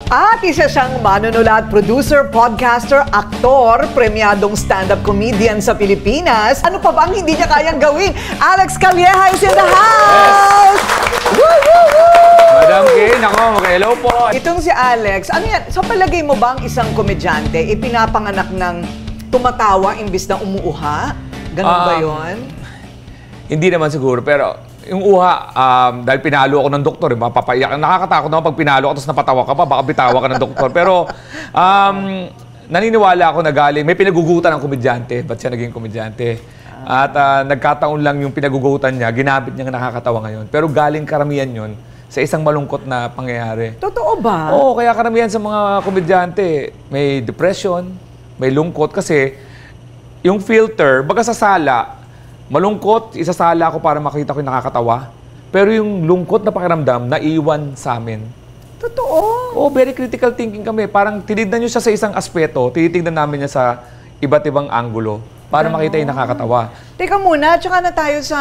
At isa siyang manunulat, producer, podcaster, aktor, premiadong stand-up comedian sa Pilipinas. Ano pa ba ang hindi niya kayang gawin? Alex Calleja is in the house! Yes. Woo, woo, woo! Madam Kane, ako, hello po. Itong si Alex, ano yan? Sa palagay mo ba ang isang komedyante, ipinapanganak ng tumatawa imbis na umuuha? Ganun ba yun? Hindi naman siguro, pero yung uha, dahil pinalo ako ng doktor, mapapaiyak. Nakakatakot naman pag pinalo ka tapos napatawa ka pa, baka bitawa ka ng doktor. Pero naniniwala ako na galing, may pinagugutan ng komedyante. Ba't siya naging komedyante? At nagkataon lang yung pinagugutan niya, ginamit niya nakakatawa ngayon. Pero galing karamihan yun sa isang malungkot na pangyayari. Totoo ba? Oo, kaya karamihan sa mga komedyante, may depression, may lungkot. Kasi yung filter, baga sa sala, malungkot, isasala ko para makita ko yung nakakatawa. Pero yung lungkot na pakiramdam, naiwan sa amin. Totoo. Oo, very critical thinking kami. Parang tinignan nyo siya sa isang aspeto, tinitignan namin niya sa iba't ibang anggulo para makita yung nakakatawa. Teka muna, tsaka na tayo sa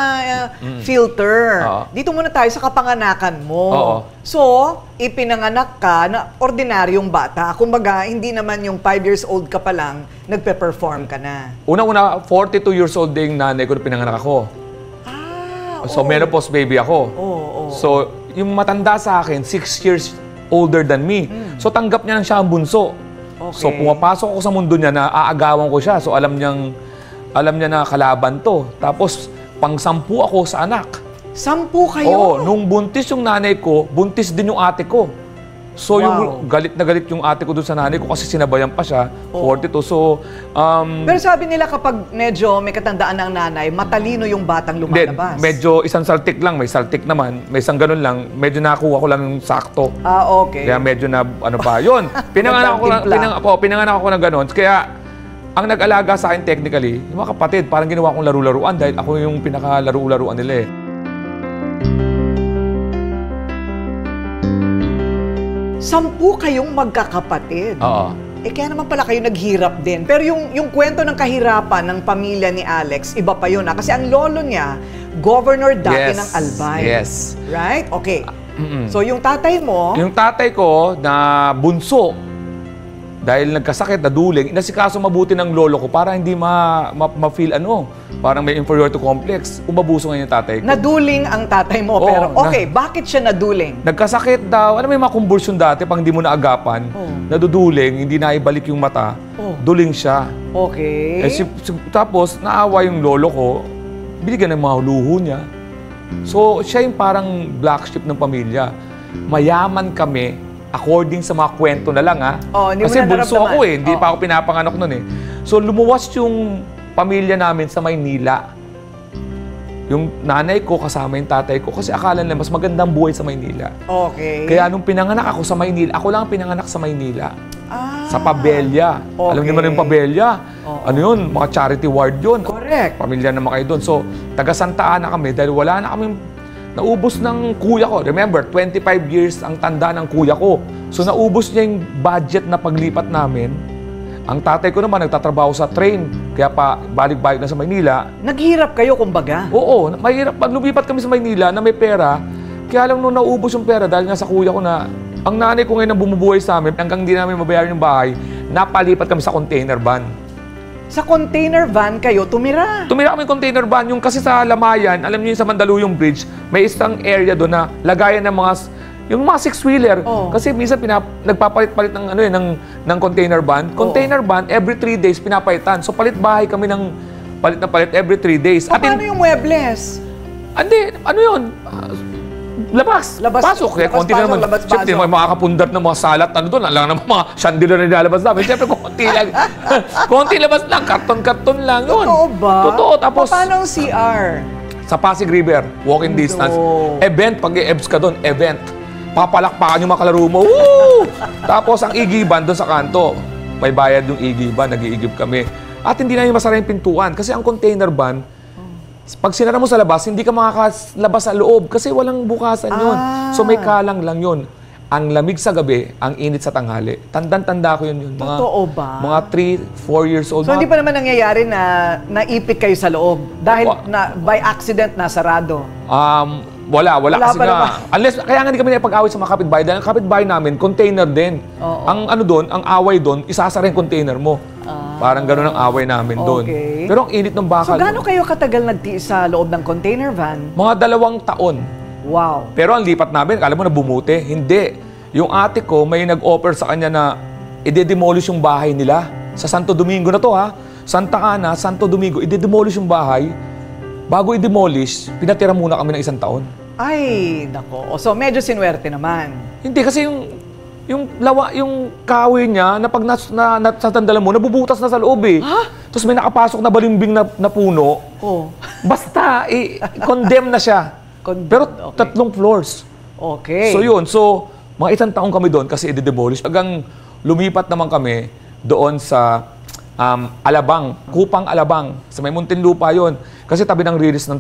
filter. Dito muna tayo sa kapanganakan mo. Oo. So, ipinanganak ka na ordinaryong bata. Kumbaga, hindi naman yung 5 years old ka pa lang, nagpe-perform ka na. Una-una, 42 years old din nanay ko na pinanganak ako. So, menopause baby ako. So, yung matanda sa akin, 6 years older than me. So, tanggap niya na siya ang bunso. So, pumapasok ako sa mundo niya na aagawan ko siya. So, alam niya na kalaban to. Tapos, pang-10 ako sa anak. 10 kayo? Oo, nung buntis yung nanay ko, buntis din yung ate ko. So, yung galit na galit yung ate ko doon sa nanay ko kasi sinabayan pa siya, 42. So, pero sabi nila kapag medyo may katandaan ng nanay, matalino yung batang lumalabas. Medyo isang saltik lang, may saltik naman, may isang ganun lang, medyo nakuha ko lang yung sakto. Okay. Kaya medyo na, ano pa, yun. Pinanganak ako ng ganun. Kaya, ang nag-alaga sa akin technically, yung mga kapatid, parang ginawa kong laro-laruan dahil ako yung pinaka-laro-laruan nila eh. 10 kayong magkakapatid. Oo. Kaya naman pala kayo naghirap din. Pero yung kwento ng kahirapan ng pamilya ni Alex, iba pa yun. Kasi ang lolo niya, governor dati ng Albay. Yes. Right? Okay. So yung tatay mo... Yung tatay ko na bunso, dahil nagkasakit, naduling, inasikaso mabuti ng lolo ko para hindi ma-feel parang may inferiority complex. Umabuso ngayon yung tatay ko. Naduling ang tatay mo, pero bakit siya naduling? Nagkasakit daw, may mga convulsion dati, pang hindi mo naagapan, naduduling, hindi na ibalik yung mata, duling siya. Okay. Tapos, naawa yung lolo ko, binigyan ng mga luho niya. So, siya yung parang black sheep ng pamilya. Mayaman kami, according sa mga kwento na lang kasi bunso ako hindi pa ako pinapanganak nun eh. So lumuwas yung pamilya namin sa Maynila. Yung nanay ko kasama yung tatay ko kasi akala nila mas magandang buhay sa Maynila. Okay. Kaya nung pinanganak ako sa Maynila, ako lang ang pinanganak sa Maynila. Sa Pabella. Okay. Alam niyo naman yung Pabella? Ano yun? Mga charity ward yun. Correct. Pamilya naman kayo doon. So taga Santa Ana kami dahil wala na kaming naubos ng kuya ko. Remember, 25 years ang tanda ng kuya ko. So, naubos niya yung budget na paglipat namin. Ang tatay ko naman, nagtatrabaho sa train. Kaya pa, balik-balik na sa Maynila. Naghirap kayo, kumbaga? Oo. Mahirap. Pag lumipat kami sa Maynila na may pera, kaya lang nung naubos yung pera dahil nga sa kuya ko na, ang nanay ko ngayon ang bumubuhay sa amin, hanggang hindi namin mabayaran yung bahay, napalipat kami sa container van. Sa container van kayo tumira? Tumira kami container van. Yung kasi sa Lamayan, alam niyo yung sa Mandaluyong Bridge, may isang area doon na lagayan ng yung mga six-wheeler. Kasi minsan nagpapalit-palit ng container van. Container van, every 3 days pinapalitan. So palit bahay kami ng palit na palit every 3 days. Paano yung muebles? Hindi, ano yun? Labas. Pasok. Kaya konti na naman. Siyempre, may makakapundar ng mga salat. Ano doon? Alam naman mga chandelier na nilalabas namin. Siyempre, konti lang. Konti labas lang. Karton-karton lang. Yun. Totoo ba? Totoo. Tapos, paano ang CR? Sa Pasig River. Walking distance. Event. Pag i-EBS ka doon, event. Papalakpakan yung makalaro mo. Woo! Tapos, ang igiban doon sa kanto. May bayad yung igiban. Nag-iigib kami. At hindi na yung masara yung pintuan. Kasi ang container van, pag sinara mo sa labas, hindi ka makakalabas sa loob kasi walang bukasan yun. So may kalang lang yun. Ang lamig sa gabi, ang init sa tanghali. Tandang-tanda ko yun. Totoo ba? Mga 3-4 years old. So hindi pa naman nangyayari na naipit kayo sa loob dahil by accident na sarado? Wala kasi pa nga. naman. Unless, kaya nga hindi kami napag-away sa mga kapitbahay dahil ang kapitbahay namin, container din. Oo. Ang ano doon, ang away doon, isasara yung container mo. Parang gano'n ang away namin doon. Okay. Pero ang init ng bakal. So, gaano kayo katagal nagtiis sa loob ng container van? Mga 2 taon. Wow. Pero ang lipat namin, alam mo na bumuti. Hindi. Yung ate ko, may nag-offer sa kanya na i-demolish yung bahay nila. Sa Santo Domingo na to ha. Santa Ana, Santo Domingo, i-demolish yung bahay. Bago i-demolish, pinatira muna kami ng 1 taon. Ay, nako. So, medyo sinuwerte naman. Hindi, kasi yung kahoy niya, na pag nasatandalan mo, nabubutas na sa loob eh. Ha? Tapos may nakapasok na balimbing na puno. Oh. Basta, condemn na siya. Pero Okay. 3 floors. Okay. So yun, mga 1 taon kami doon kasi i-demolish. Hanggang lumipat naman kami doon sa Alabang, Kupang Alabang. Sa may Muntinlupa yun. Kasi tabi ng riris ng